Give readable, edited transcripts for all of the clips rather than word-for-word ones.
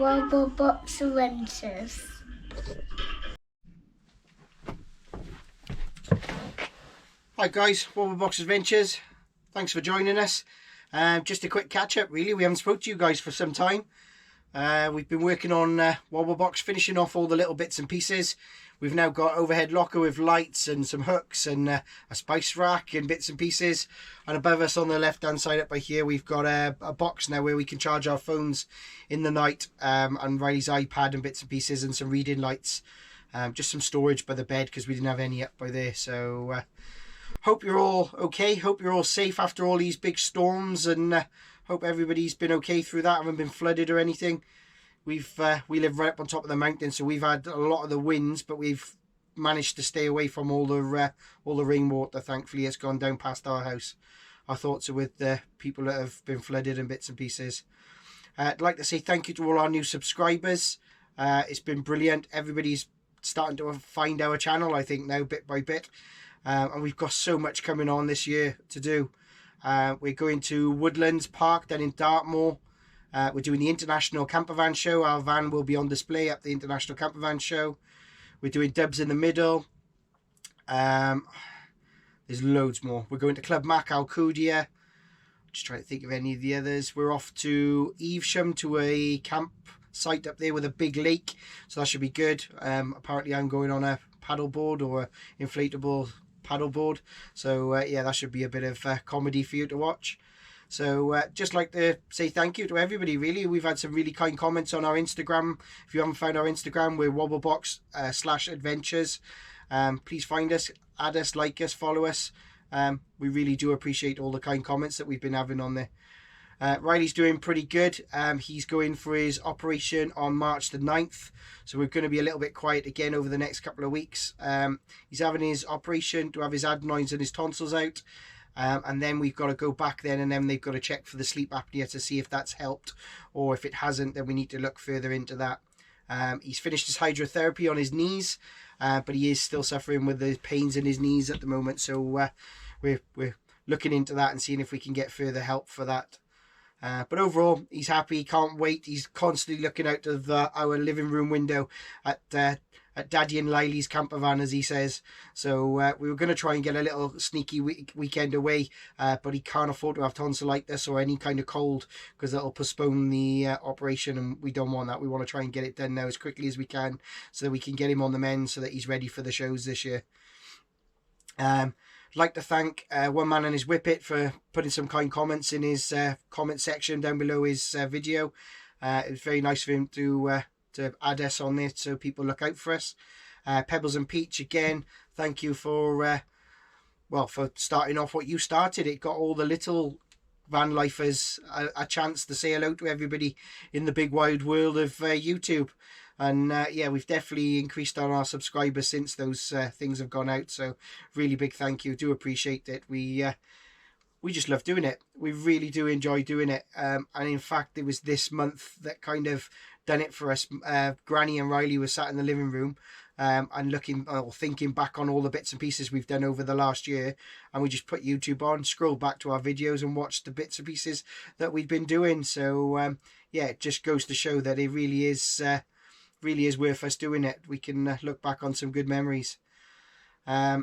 Wobblebox Adventures. Hi guys, Wobblebox Adventures. Thanks for joining us. Just a quick catch up really. We haven't spoke to you guys for some time. We've been working on Wobblebox, finishing off all the little bits and pieces. We've now got overhead locker with lights and some hooks and a spice rack and bits and pieces. And above us on the left hand side up by here, we've got a box now where we can charge our phones in the night, and Riley's iPad and bits and pieces, and some reading lights. Just some storage by the bed because we didn't have any up by there. So hope you're all okay. Hope you're all safe after all these big storms, and hope everybody's been okay through that. Haven't been flooded or anything. We live right up on top of the mountain, so we've had a lot of the winds, but we've managed to stay away from all the rainwater. Thankfully, it's gone down past our house. Our thoughts are with the people that have been flooded and bits and pieces. I'd like to say thank you to all our new subscribers. It's been brilliant. Everybody's starting to find our channel, I think, now bit by bit, and we've got so much coming on this year to do. We're going to Woodlands Park down in Dartmoor. We're doing the International Campervan Show. Our van will be on display at the International Campervan Show. We're doing Dubs in the Middle. There's loads more. We're going to Club Mac Alcudia. Just trying to think of any of the others. We're off to Evesham to a campsite up there with a big lake, so that should be good. Apparently I'm going on a paddleboard or an inflatable paddleboard, so yeah, that should be a bit of comedy for you to watch. So just like to say thank you to everybody really. We've had some really kind comments on our Instagram. If you haven't found our Instagram, we're Wobblebox /adventures. Please find us, add us, like us, follow us. We really do appreciate all the kind comments that we've been having on there. Riley's doing pretty good. He's going for his operation on March the 9th, so we're going to be a little bit quiet again over the next couple of weeks. He's having his operation to have his adenoids and his tonsils out, and then we've got to go back then, and then they've got to check for the sleep apnea to see if that's helped, or if it hasn't, then we need to look further into that. He's finished his hydrotherapy on his knees, but he is still suffering with the pains in his knees at the moment, so we're looking into that and seeing if we can get further help for that. But overall, he's happy, can't wait. He's constantly looking out of our living room window at Daddy and Lily's camper van, as he says. So we were going to try and get a little sneaky weekend away, but he can't afford to have tonsillitis or any kind of cold, because that'll postpone the operation, and we don't want that. We want to try and get it done now as quickly as we can, so that we can get him on the mend, so that he's ready for the shows this year. I'd like to thank One Man and His Whippet for putting some kind comments in his comment section down below his video. It was very nice of him to add us on there so people look out for us. Pebbles and Peach, again, thank you for for starting off what you started. It got all the little van lifers a chance to say hello to everybody in the big wide world of YouTube. And yeah, we've definitely increased on our subscribers since those things have gone out. So really big thank you. Do appreciate it. We just love doing it. We really do enjoy doing it. And in fact, it was this month that kind of done it for us. Granny and Riley were sat in the living room and thinking back on all the bits and pieces we've done over the last year. And we just put YouTube on, scrolled back to our videos and watched the bits and pieces that we'd been doing. So yeah, it just goes to show that it really is worth us doing it. We can look back on some good memories. I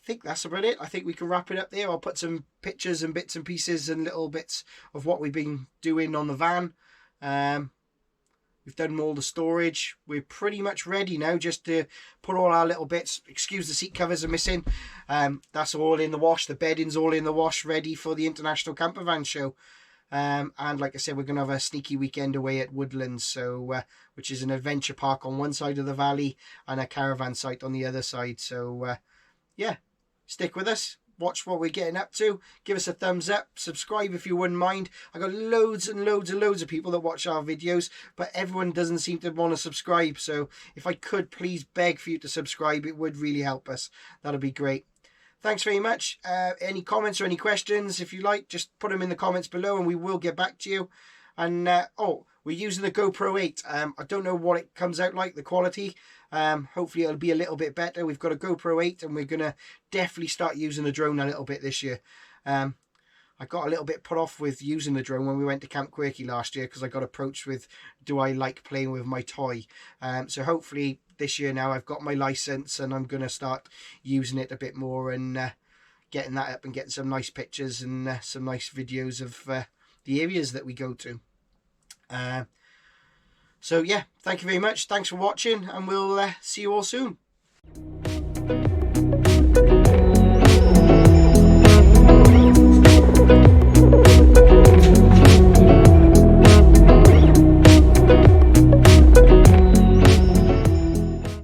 think that's about it. I think we can wrap it up there. I'll put some pictures and bits and pieces and little bits of what we've been doing on the van. We've done all the storage. We're pretty much ready now just to put all our little bits. Excuse the seat covers are missing. That's all in the wash. The bedding's all in the wash, ready for the International Campervan Show. And like I said, we're going to have a sneaky weekend away at Woodlands, so which is an adventure park on one side of the valley and a caravan site on the other side. So yeah, stick with us, watch what we're getting up to, give us a thumbs up, subscribe if you wouldn't mind. I got loads and loads and loads of people that watch our videos, but everyone doesn't seem to want to subscribe. So if I could please beg for you to subscribe, it would really help us. That'll be great. Thanks very much. Any comments or any questions, if you like, just put them in the comments below and we will get back to you. And oh, we're using the GoPro 8. I don't know what it comes out like, the quality. Hopefully it'll be a little bit better. We've got a GoPro 8 and we're going to definitely start using the drone a little bit this year. I got a little bit put off with using the drone when we went to Camp Quirky last year, because I got approached with, do I like playing with my toy? So hopefully this year now I've got my license and I'm going to start using it a bit more, and getting that up and getting some nice pictures and some nice videos of the areas that we go to. So yeah, thank you very much. Thanks for watching, and we'll see you all soon.